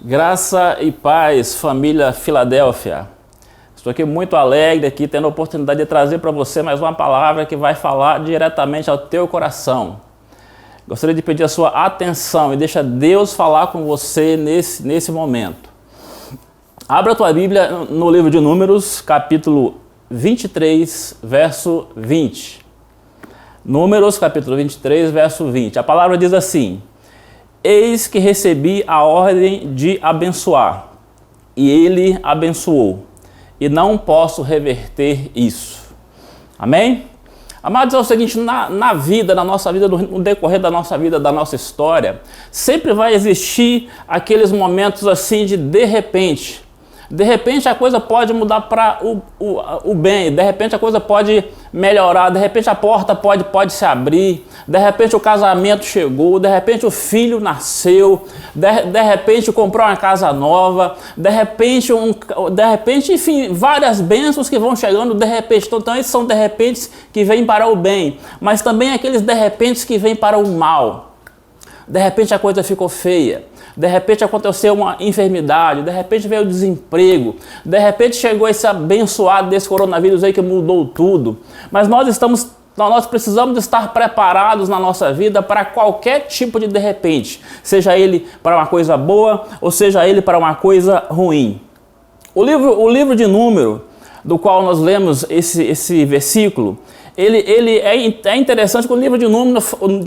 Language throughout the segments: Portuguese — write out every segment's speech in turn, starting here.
Graça e paz, família Filadélfia. Estou aqui muito alegre, tendo a oportunidade de trazer para você mais uma palavra que vai falar diretamente ao teu coração. Gostaria de pedir a sua atenção e deixa Deus falar com você nesse momento. Abra a tua Bíblia no livro de Números, capítulo 23, verso 20. Números, capítulo 23, verso 20. A palavra diz assim: Eis que recebi a ordem de abençoar, e ele abençoou, e não posso reverter isso. Amém? Amados, é o seguinte, na vida, na nossa vida, no decorrer da nossa vida, da nossa história, sempre vai existir aqueles momentos assim de repente. De repente a coisa pode mudar para o bem, de repente a coisa pode melhorar, de repente a porta pode se abrir, de repente o casamento chegou, de repente o filho nasceu, de repente comprou uma casa nova, de repente, enfim, várias bênçãos que vão chegando de repente. Então esses são de repente que vêm para o bem, mas também aqueles de repente que vêm para o mal. De repente a coisa ficou feia. De repente aconteceu uma enfermidade, de repente veio o desemprego, de repente chegou esse abençoado desse coronavírus aí que mudou tudo. Mas nós precisamos estar preparados na nossa vida para qualquer tipo de repente, seja ele para uma coisa boa ou seja ele para uma coisa ruim. O livro de Números, do qual nós lemos esse versículo, ele é interessante que o livro de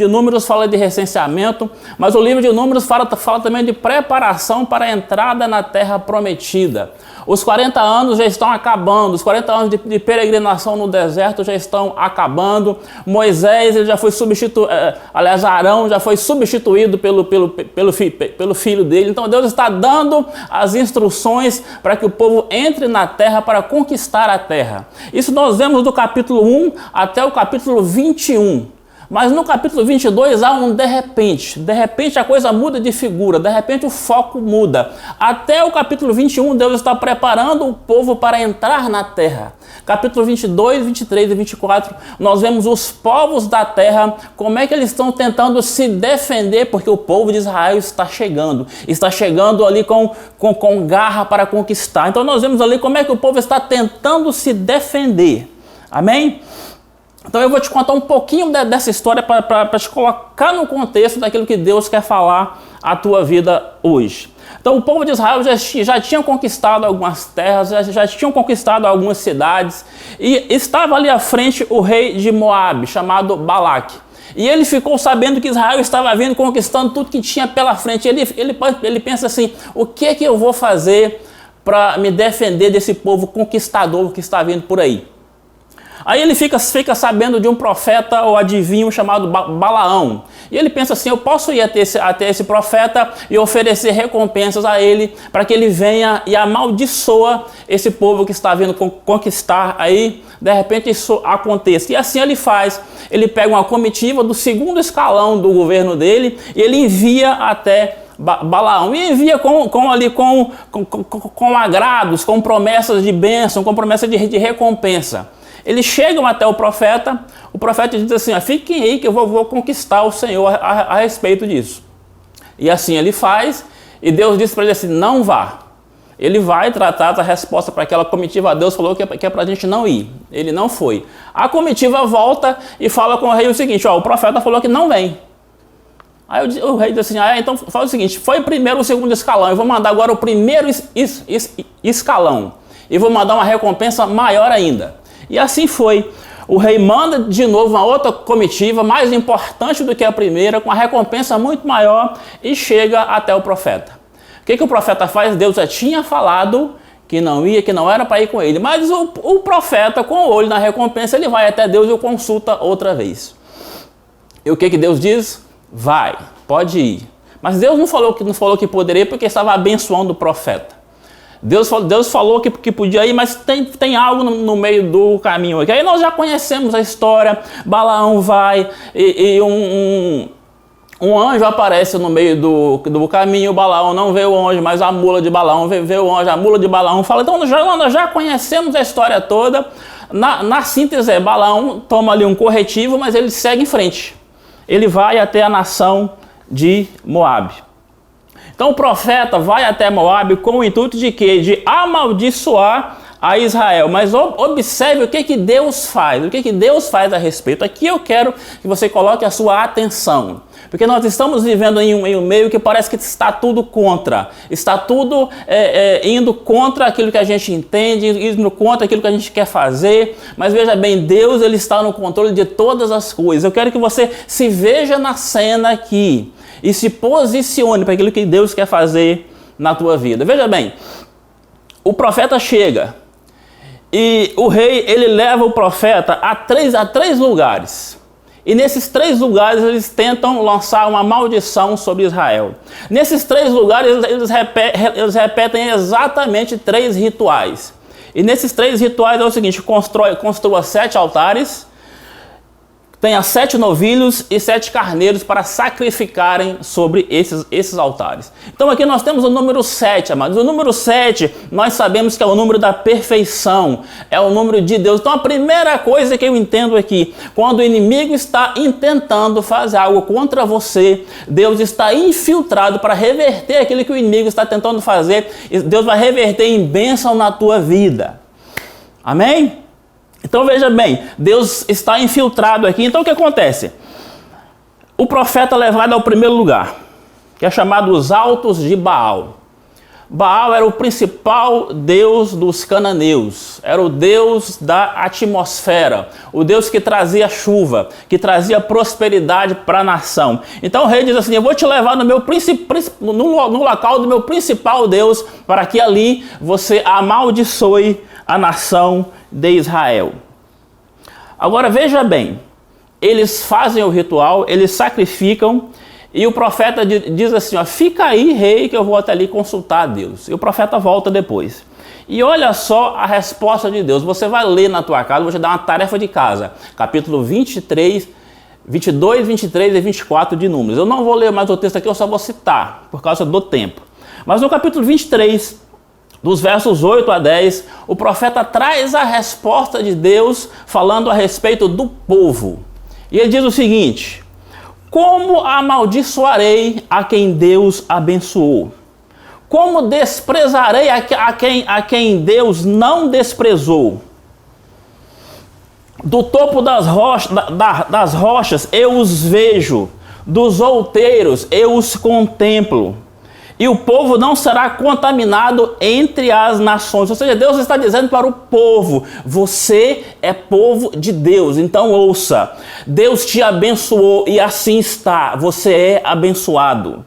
Números fala de recenseamento, mas o livro de Números fala também de preparação para a entrada na terra prometida. Os 40 anos já estão acabando, os 40 anos de peregrinação no deserto já estão acabando. Moisés ele já foi substituído, Arão já foi substituído pelo filho dele. Então Deus está dando as instruções para que o povo entre na terra para conquistar a terra. Isso nós vemos do capítulo 1 até o capítulo 21. Mas no capítulo 22 há um de repente a coisa muda de figura, de repente o foco muda. Até o capítulo 21 Deus está preparando o povo para entrar na terra. Capítulo 22, 23 e 24 nós vemos os povos da terra, como é que eles estão tentando se defender, porque o povo de Israel está chegando ali com garra para conquistar. Então nós vemos ali como é que o povo está tentando se defender. Amém? Então eu vou te contar um pouquinho dessa história para te colocar no contexto daquilo que Deus quer falar à tua vida hoje. Então o povo de Israel já tinha conquistado algumas terras, já tinham conquistado algumas cidades, e estava ali à frente o rei de Moabe, chamado Balaque. E ele ficou sabendo que Israel estava vindo conquistando tudo que tinha pela frente. Ele pensa assim: o que é que eu vou fazer para me defender desse povo conquistador que está vindo por aí? Aí ele fica sabendo de um profeta ou adivinho chamado Balaão. E ele pensa assim: eu posso ir até esse profeta e oferecer recompensas a ele para que ele venha e amaldiçoa esse povo que está vindo conquistar. Aí, de repente, isso aconteça. E assim ele faz. Ele pega uma comitiva do segundo escalão do governo dele e ele envia até Balaão, e envia com agrados, com promessas de bênção, com promessas de recompensa. Eles chegam até o profeta diz assim: fiquem aí que eu vou conquistar o Senhor a respeito disso. E assim ele faz, e Deus disse para ele assim: não vá. Ele vai tratar a resposta para aquela comitiva. Deus falou que é para a gente não ir. Ele não foi. A comitiva volta e fala com o rei o seguinte: o profeta falou que não vem. Aí o rei diz assim: então faz o seguinte, foi primeiro o segundo escalão, eu vou mandar agora o primeiro escalão. E vou mandar uma recompensa maior ainda. E assim foi. O rei manda de novo uma outra comitiva, mais importante do que a primeira, com uma recompensa muito maior, e chega até o profeta. O que o profeta faz? Deus já tinha falado que não ia, que não era para ir com ele. Mas o profeta, com o olho na recompensa, ele vai até Deus e o consulta outra vez. E o que Deus diz? Vai, pode ir. Mas Deus não falou que poderia, porque estava abençoando o profeta. Deus falou que podia ir, mas tem algo no meio do caminho aqui. Aí nós já conhecemos a história. Balaão vai e um anjo aparece no meio do caminho. Balaão não vê o anjo, mas a mula de Balaão vê o anjo. A mula de Balaão fala. Então nós já conhecemos a história toda. Na síntese, Balaão toma ali um corretivo, mas ele segue em frente. Ele vai até a nação de Moabe. Então o profeta vai até Moabe com o intuito de quê? De amaldiçoar a Israel. Mas observe o que Deus faz, o que Deus faz a respeito. Aqui eu quero que você coloque a sua atenção, porque nós estamos vivendo em um meio que parece que está tudo contra, está tudo indo contra aquilo que a gente entende, indo contra aquilo que a gente quer fazer. Mas veja bem, Deus, ele está no controle de todas as coisas. Eu quero que você se veja na cena aqui e se posicione para aquilo que Deus quer fazer na tua vida. Veja bem, o profeta chega e o rei, ele leva o profeta a três lugares. E nesses 3 lugares eles tentam lançar uma maldição sobre Israel. Nesses 3 lugares eles repetem exatamente 3 rituais. E nesses 3 rituais é o seguinte: construa 7 altares, tenha 7 novilhos e 7 carneiros para sacrificarem sobre esses altares. Então aqui nós temos o número 7, amados. O número 7, nós sabemos que é o número da perfeição, é o número de Deus. Então a primeira coisa que eu entendo aqui, quando o inimigo está intentando fazer algo contra você, Deus está infiltrado para reverter aquilo que o inimigo está tentando fazer. Deus vai reverter em bênção na tua vida. Amém? Então veja bem, Deus está infiltrado aqui. Então o que acontece? O profeta é levado ao primeiro lugar, que é chamado os Altos de Baal. Baal era o principal deus dos cananeus, era o deus da atmosfera, o deus que trazia chuva, que trazia prosperidade para a nação. Então o rei diz assim: eu vou te levar no local do meu principal deus, para que ali você amaldiçoe a nação de Israel. Agora veja bem, eles fazem o ritual, eles sacrificam, e o profeta diz assim: ó, fica aí, rei, que eu vou até ali consultar a Deus. E o profeta volta depois. E olha só a resposta de Deus. Você vai ler na tua casa, vou te dar uma tarefa de casa. Capítulo 23, 22, 23 e 24 de Números. Eu não vou ler mais o texto aqui, eu só vou citar, por causa do tempo. Mas no capítulo 23, dos versos 8 a 10, o profeta traz a resposta de Deus falando a respeito do povo. E ele diz o seguinte: como amaldiçoarei a quem Deus abençoou? Como desprezarei a quem Deus não desprezou? Do topo das rochas eu os vejo, dos outeiros eu os contemplo. E o povo não será contaminado entre as nações. Ou seja, Deus está dizendo para o povo: você é povo de Deus. Então ouça, Deus te abençoou e assim está, você é abençoado.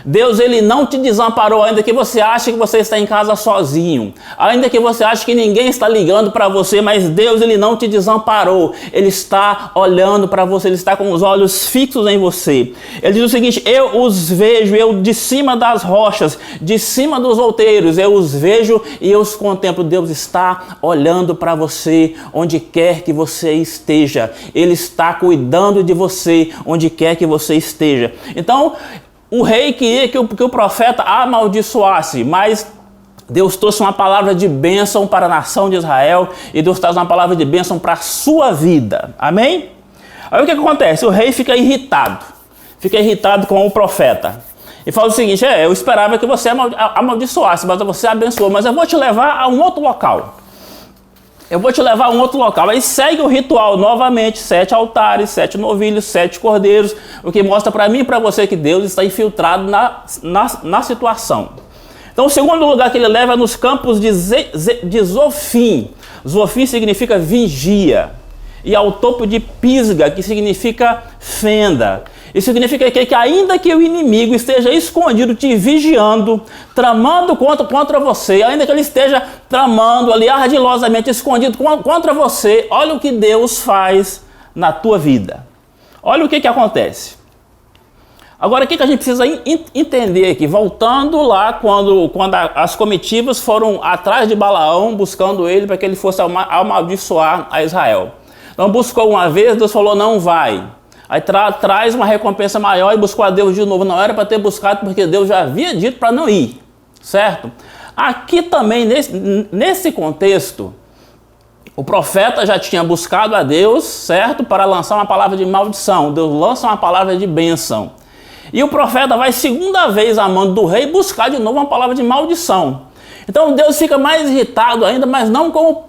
Deus, ele não te desamparou, ainda que você ache que você está em casa sozinho, ainda que você ache que ninguém está ligando para você, mas Deus, ele não te desamparou, ele está olhando para você, ele está com os olhos fixos em você. Ele diz o seguinte: eu os vejo, eu de cima das rochas, de cima dos outeiros, eu os vejo e eu os contemplo. Deus está olhando para você onde quer que você esteja, ele está cuidando de você onde quer que você esteja. Então, o rei queria que o profeta amaldiçoasse, mas Deus trouxe uma palavra de bênção para a nação de Israel, e Deus traz uma palavra de bênção para a sua vida. Amém? Aí o que acontece? O rei fica irritado com o profeta. E fala o seguinte: eu esperava que você amaldiçoasse, mas você abençoou, mas eu vou te levar a um outro local. Aí segue o ritual novamente: 7 altares, 7 novilhos, 7 cordeiros, o que mostra para mim e para você que Deus está infiltrado na situação. Então o segundo lugar que ele leva é nos campos de Zofim. Zofim significa vigia. E ao topo de Pisga, que significa fenda. Isso significa que ainda que o inimigo esteja escondido, te vigiando, tramando contra você, ainda que ele esteja tramando ali ardilosamente, escondido contra você, olha o que Deus faz na tua vida. Olha o que acontece. Agora, o que a gente precisa entender aqui? Voltando lá, quando as comitivas foram atrás de Balaão, buscando ele para que ele fosse amaldiçoar a Israel. Então buscou uma vez, Deus falou: não vai. Aí traz uma recompensa maior e buscou a Deus de novo. Não era para ter buscado, porque Deus já havia dito para não ir, certo? Aqui também, nesse contexto, o profeta já tinha buscado a Deus, certo? Para lançar uma palavra de maldição. Deus lança uma palavra de bênção. E o profeta vai segunda vez a mando do rei buscar de novo uma palavra de maldição. Então Deus fica mais irritado ainda, mas não com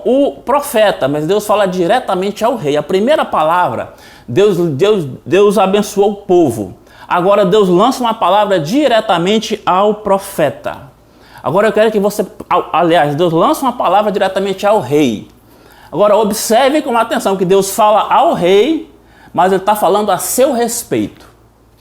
o profeta, mas Deus fala diretamente ao rei. A primeira palavra, Deus abençoou o povo. Agora Deus lança uma palavra diretamente ao profeta. Agora eu quero que você, aliás, Deus lança uma palavra diretamente ao rei. Agora observe com atenção que Deus fala ao rei, mas ele está falando a seu respeito.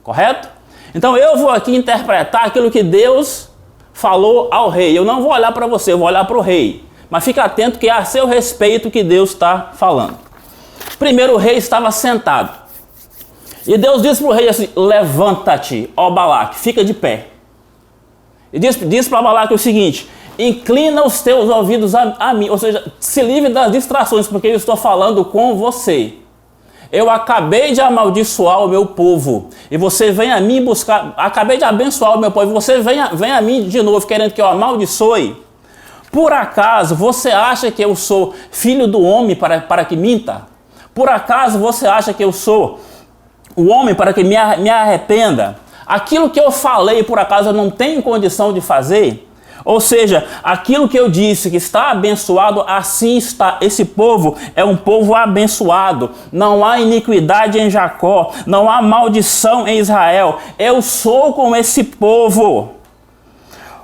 Correto? Então eu vou aqui interpretar aquilo que Deus falou ao rei. Eu não vou olhar para você, eu vou olhar para o rei. Mas fica atento que é a seu respeito que Deus está falando. Primeiro o rei estava sentado. E Deus disse para o rei assim: levanta-te, ó Balaque, fica de pé. E diz para Balaque o seguinte: inclina os teus ouvidos a mim. Ou seja, se livre das distrações, porque eu estou falando com você. Eu acabei de amaldiçoar o meu povo, e você vem a mim buscar, acabei de abençoar o meu povo, e você vem a mim de novo querendo que eu amaldiçoe. Por acaso você acha que eu sou filho do homem para que minta? Por acaso você acha que eu sou o homem para que me arrependa? Aquilo que eu falei, por acaso eu não tenho condição de fazer? Ou seja, aquilo que eu disse que está abençoado, assim está. Esse povo é um povo abençoado. Não há iniquidade em Jacó, não há maldição em Israel. Eu sou com esse povo.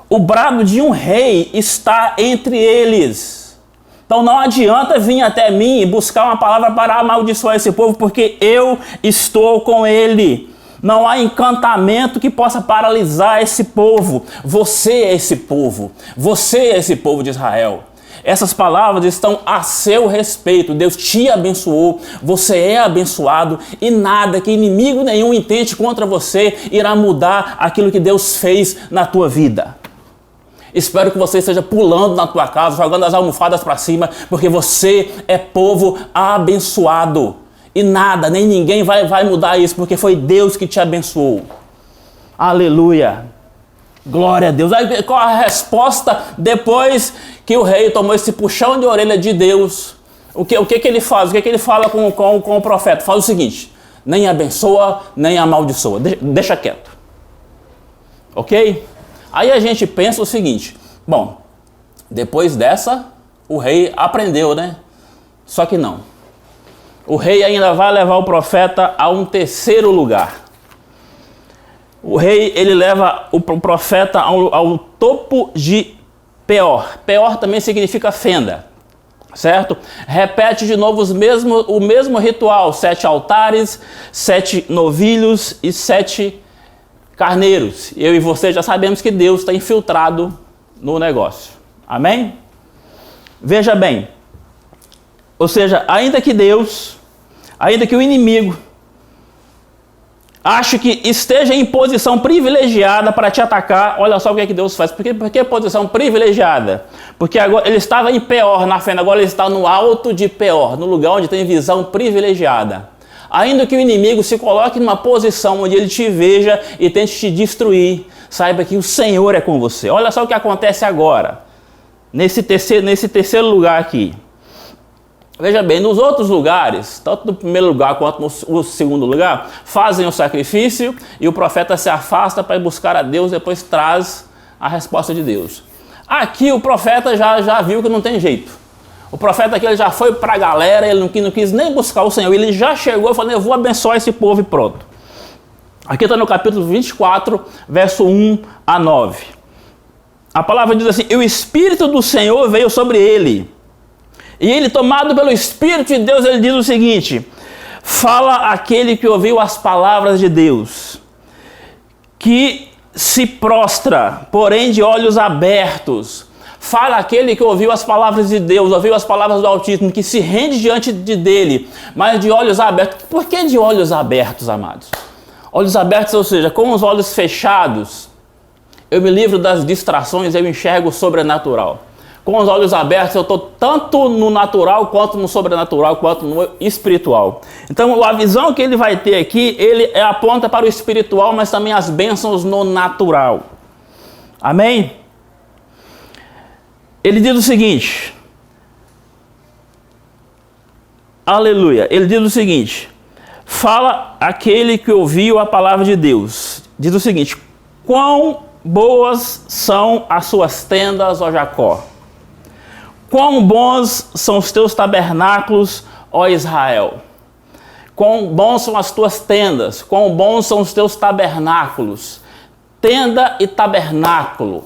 O brado de um rei está entre eles. Então não adianta vir até mim e buscar uma palavra para amaldiçoar esse povo, porque eu estou com ele. Não há encantamento que possa paralisar esse povo. Você é esse povo. Você é esse povo de Israel. Essas palavras estão a seu respeito. Deus te abençoou. Você é abençoado. E nada que inimigo nenhum intente contra você irá mudar aquilo que Deus fez na tua vida. Espero que você esteja pulando na tua casa, jogando as almofadas para cima, porque você é povo abençoado. E nada, nem ninguém vai mudar isso, porque foi Deus que te abençoou. Aleluia. Glória a Deus. Aí qual a resposta depois que o rei tomou esse puxão de orelha de Deus? O que ele faz? O que ele fala com o profeta? Fala o seguinte: nem abençoa, nem amaldiçoa. Deixa quieto. Ok? Aí a gente pensa o seguinte: bom, depois dessa, o rei aprendeu, né? Só que não. O rei ainda vai levar o profeta a um terceiro lugar. O rei, ele leva o profeta ao topo de Peor. Peor também significa fenda, certo? Repete de novo o mesmo ritual: 7 altares, 7 novilhos e 7 carneiros. Eu e você já sabemos que Deus está infiltrado no negócio. Amém? Veja bem. Ou seja, ainda que o inimigo ache que esteja em posição privilegiada para te atacar, olha só o que é que Deus faz. Por que posição privilegiada? Porque agora ele estava em Peor na fenda, agora ele está no alto de Peor, no lugar onde tem visão privilegiada. Ainda que o inimigo se coloque numa posição onde ele te veja e tente te destruir, saiba que o Senhor é com você. Olha só o que acontece agora, nesse terceiro lugar aqui. Veja bem, nos outros lugares, tanto no primeiro lugar quanto no segundo lugar, fazem o sacrifício e o profeta se afasta para ir buscar a Deus, depois traz a resposta de Deus. Aqui o profeta já viu que não tem jeito. O profeta aqui ele já foi para a galera, ele não quis nem buscar o Senhor, ele já chegou e falou: eu vou abençoar esse povo e pronto. Aqui está no capítulo 24, verso 1 a 9. A palavra diz assim: e o Espírito do Senhor veio sobre ele. E ele, tomado pelo Espírito de Deus, ele diz o seguinte: fala aquele que ouviu as palavras de Deus, que se prostra, porém de olhos abertos. Fala aquele que ouviu as palavras de Deus, ouviu as palavras do Altíssimo, que se rende diante dele, mas de olhos abertos. Por que de olhos abertos, amados? Olhos abertos, ou seja, com os olhos fechados, eu me livro das distrações, eu enxergo o sobrenatural. Com os olhos abertos, eu estou tanto no natural, quanto no sobrenatural, quanto no espiritual. Então, a visão que ele vai ter aqui, ele aponta para o espiritual, mas também as bênçãos no natural. Amém? Ele diz o seguinte. Aleluia. Ele diz o seguinte: fala aquele que ouviu a palavra de Deus. Diz o seguinte: quão boas são as suas tendas, ó Jacó. Quão bons são os teus tabernáculos, ó Israel. Quão bons são as tuas tendas, quão bons são os teus tabernáculos. Tenda e tabernáculo.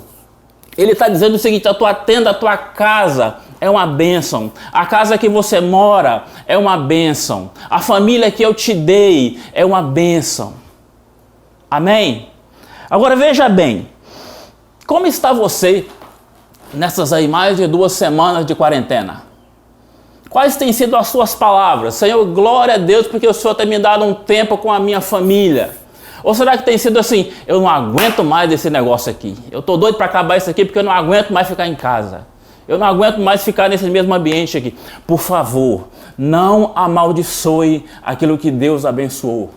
Ele está dizendo o seguinte: a tua tenda, a tua casa é uma bênção. A casa que você mora é uma bênção. A família que eu te dei é uma bênção. Amém? Agora veja bem, como está você nessas aí mais de 2 semanas de quarentena? Quais têm sido as suas palavras? Senhor, glória a Deus porque o Senhor tem me dado um tempo com a minha família. Ou será que tem sido assim: eu não aguento mais esse negócio aqui, eu estou doido para acabar isso aqui porque eu não aguento mais ficar em casa, eu não aguento mais ficar nesse mesmo ambiente aqui. Por favor, não amaldiçoe aquilo que Deus abençoou.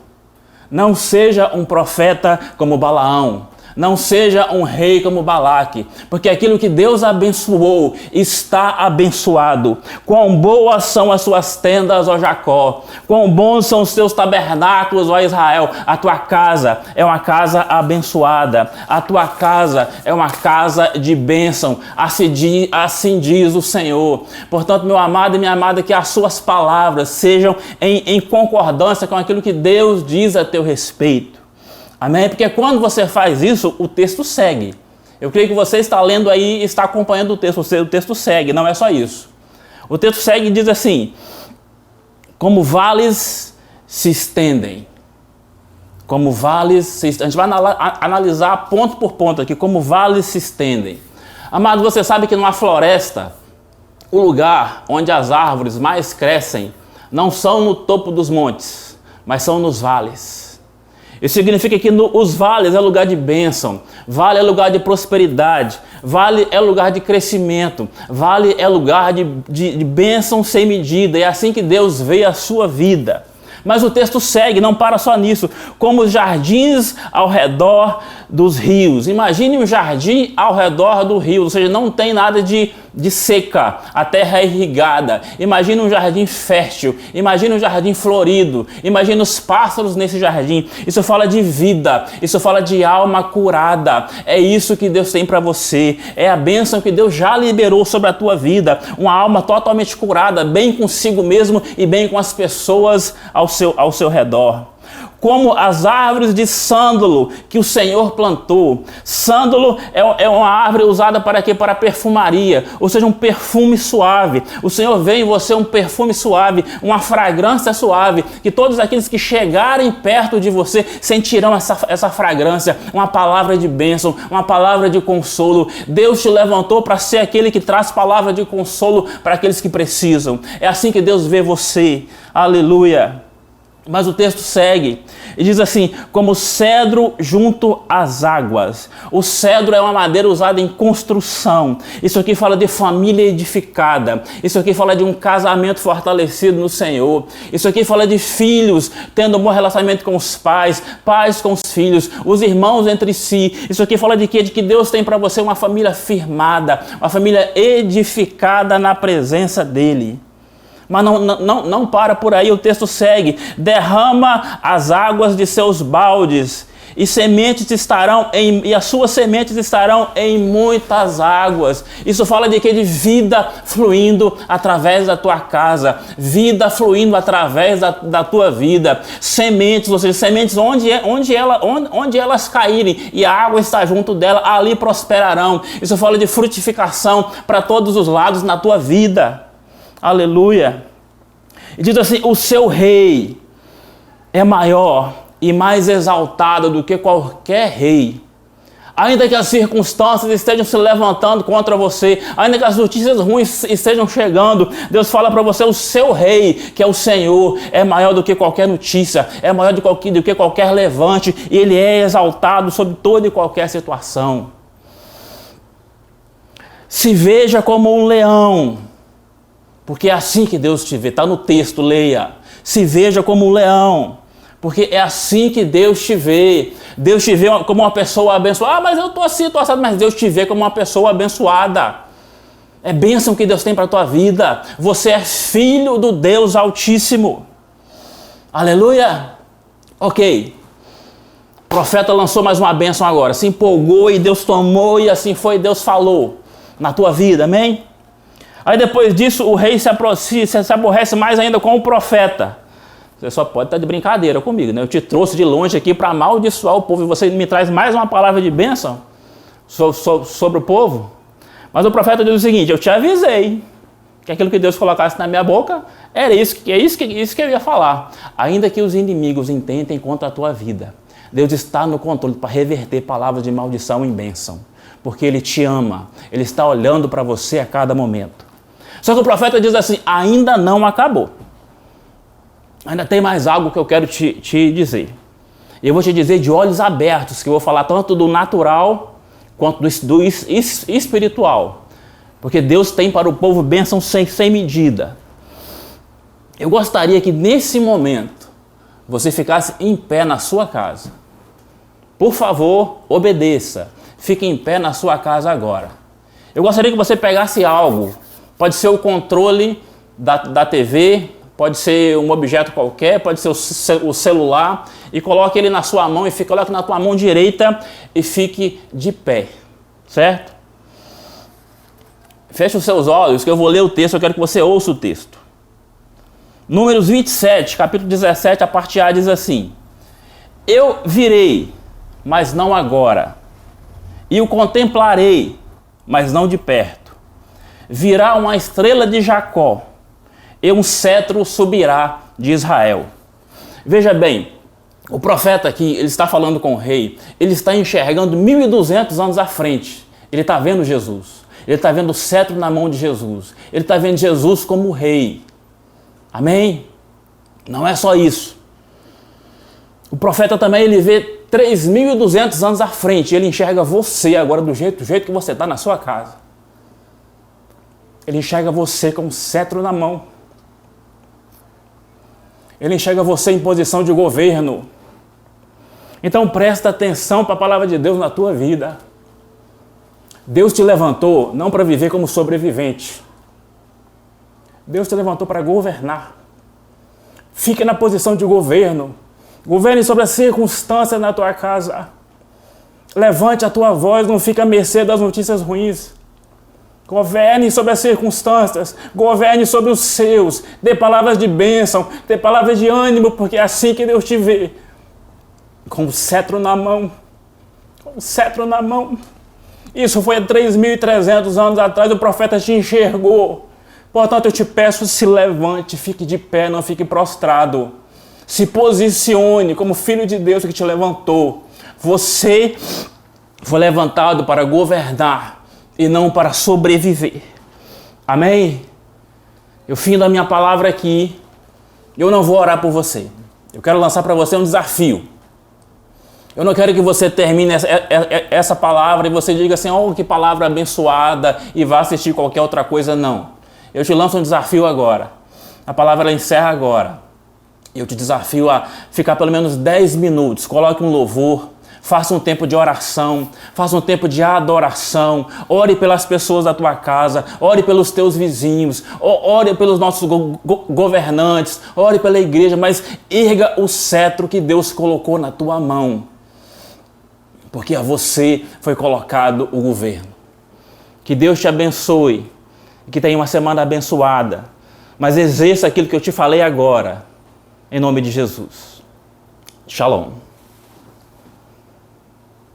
Não seja um profeta como Balaão. Não seja um rei como Balaque, porque aquilo que Deus abençoou está abençoado. Quão boas são as suas tendas, ó Jacó. Quão bons são os teus tabernáculos, ó Israel. A tua casa é uma casa abençoada. A tua casa é uma casa de bênção. Assim diz o Senhor. Portanto, meu amado e minha amada, que as suas palavras sejam em concordância com aquilo que Deus diz a teu respeito. Amém? Porque quando você faz isso, o texto segue. Eu creio que você está lendo aí e está acompanhando o texto. O texto segue, não é só isso. O texto segue e diz assim: como vales se estendem. Como vales se estendem. A gente vai analisar ponto por ponto aqui, como vales se estendem. Amado, você sabe que numa floresta, o lugar onde as árvores mais crescem não são no topo dos montes, mas são nos vales. Isso significa que os vales é lugar de bênção, vale é lugar de prosperidade, vale é lugar de crescimento, vale é lugar de bênção sem medida. É assim que Deus vê a sua vida. Mas o texto segue, não para só nisso. Como os jardins ao redor dos rios. Imagine um jardim ao redor do rio, ou seja, não tem nada de seca, a terra é irrigada. Imagine um jardim fértil, imagine um jardim florido, imagine os pássaros nesse jardim. Isso fala de vida, isso fala de alma curada. É isso que Deus tem para você, é a bênção que Deus já liberou sobre a tua vida. Uma alma totalmente curada, bem consigo mesmo e bem com as pessoas ao seu redor. Como as árvores de sândalo que o Senhor plantou. Sândalo é uma árvore usada para quê? Para perfumaria, ou seja, um perfume suave. O Senhor vê em você um perfume suave, uma fragrância suave, que todos aqueles que chegarem perto de você sentirão essa fragrância, uma palavra de bênção, uma palavra de consolo. Deus te levantou para ser aquele que traz palavra de consolo para aqueles que precisam. É assim que Deus vê você. Aleluia. Mas o texto segue e diz assim: como cedro junto às águas. O cedro é uma madeira usada em construção. Isso aqui fala de família edificada. Isso aqui fala de um casamento fortalecido no Senhor. Isso aqui fala de filhos tendo um bom relacionamento com os pais, pais com os filhos, os irmãos entre si. Isso aqui fala de quê? De que Deus tem para você uma família firmada, uma família edificada na presença dEle. Mas não para por aí, o texto segue: derrama as águas de seus baldes e as suas sementes estarão em muitas águas. Isso fala de quê? De vida fluindo através da tua casa, vida fluindo através da tua vida. Sementes, ou seja, sementes onde elas caírem e a água está junto dela, ali prosperarão. Isso fala de frutificação para todos os lados na tua vida. Aleluia. E diz assim: o seu rei é maior e mais exaltado do que qualquer rei. Ainda que as circunstâncias estejam se levantando contra você, ainda que as notícias ruins estejam chegando, Deus fala para você: o seu rei, que é o Senhor, é maior do que qualquer notícia, é maior do que qualquer levante, e Ele é exaltado sobre toda e qualquer situação. Se veja como um leão, porque é assim que Deus te vê. Está no texto, leia. Se veja como um leão, porque é assim que Deus te vê. Deus te vê como uma pessoa abençoada. Ah, mas eu estou assim, estou assado. Mas Deus te vê como uma pessoa abençoada. É bênção que Deus tem para a tua vida. Você é filho do Deus Altíssimo. Aleluia! Ok. O profeta lançou mais uma bênção agora. Se empolgou e Deus tomou e assim foi, Deus falou na tua vida, amém? Aí depois disso o rei se aborrece mais ainda com o profeta. Você só pode estar de brincadeira comigo, né? Eu te trouxe de longe aqui para amaldiçoar o povo e você me traz mais uma palavra de bênção sobre o povo? Mas o profeta diz o seguinte: eu te avisei que aquilo que Deus colocasse na minha boca era isso que eu ia falar. Ainda que os inimigos intentem contra a tua vida, Deus está no controle para reverter palavras de maldição em bênção. Porque Ele te ama, Ele está olhando para você a cada momento. Só que o profeta diz assim: ainda não acabou. Ainda tem mais algo que eu quero te dizer. Eu vou te dizer de olhos abertos, que eu vou falar tanto do natural quanto do espiritual. Porque Deus tem para o povo bênção sem medida. Eu gostaria que nesse momento você ficasse em pé na sua casa. Por favor, obedeça. Fique em pé na sua casa agora. Eu gostaria que você pegasse algo. Pode ser o controle da TV, pode ser um objeto qualquer, pode ser o celular, e coloque ele na sua mão e coloque na tua mão direita e fique de pé, certo? Feche os seus olhos que eu vou ler o texto, eu quero que você ouça o texto. Números 27, capítulo 17, a parte A diz assim: eu virei, mas não agora, e o contemplarei, mas não de perto. Virá uma estrela de Jacó, e um cetro subirá de Israel. Veja bem, o profeta aqui, ele está falando com o rei, ele está enxergando 1200 anos à frente. Ele está vendo Jesus, ele está vendo o cetro na mão de Jesus, ele está vendo Jesus como rei. Amém? Não é só isso. O profeta também, ele vê 3200 anos à frente, ele enxerga você agora do jeito que você está na sua casa. Ele enxerga você com um cetro na mão. Ele enxerga você em posição de governo. Então presta atenção para a palavra de Deus na tua vida. Deus te levantou não para viver como sobrevivente. Deus te levantou para governar. Fique na posição de governo. Governe sobre as circunstâncias na tua casa. Levante a tua voz, não fique à mercê das notícias ruins. Governe sobre as circunstâncias, governe sobre os seus, dê palavras de bênção, dê palavras de ânimo, porque é assim que Deus te vê. Com o cetro na mão, com o cetro na mão. Isso foi há 3.300 anos atrás, o profeta te enxergou. Portanto, eu te peço, se levante, fique de pé, não fique prostrado. Se posicione como filho de Deus que te levantou. Você foi levantado para governar e não para sobreviver. Amém? Eu findo a minha palavra aqui. Eu não vou orar por você. Eu quero lançar para você um desafio. Eu não quero que você termine essa palavra e você diga assim: oh, que palavra abençoada, e vá assistir qualquer outra coisa. Não. Eu te lanço um desafio agora. A palavra ela encerra agora. Eu te desafio a ficar pelo menos 10 minutos. Coloque um louvor. Faça um tempo de oração, faça um tempo de adoração, ore pelas pessoas da tua casa, ore pelos teus vizinhos, ore pelos nossos governantes, ore pela igreja, mas erga o cetro que Deus colocou na tua mão, porque a você foi colocado o governo. Que Deus te abençoe, que tenha uma semana abençoada, mas exerça aquilo que eu te falei agora, em nome de Jesus. Shalom.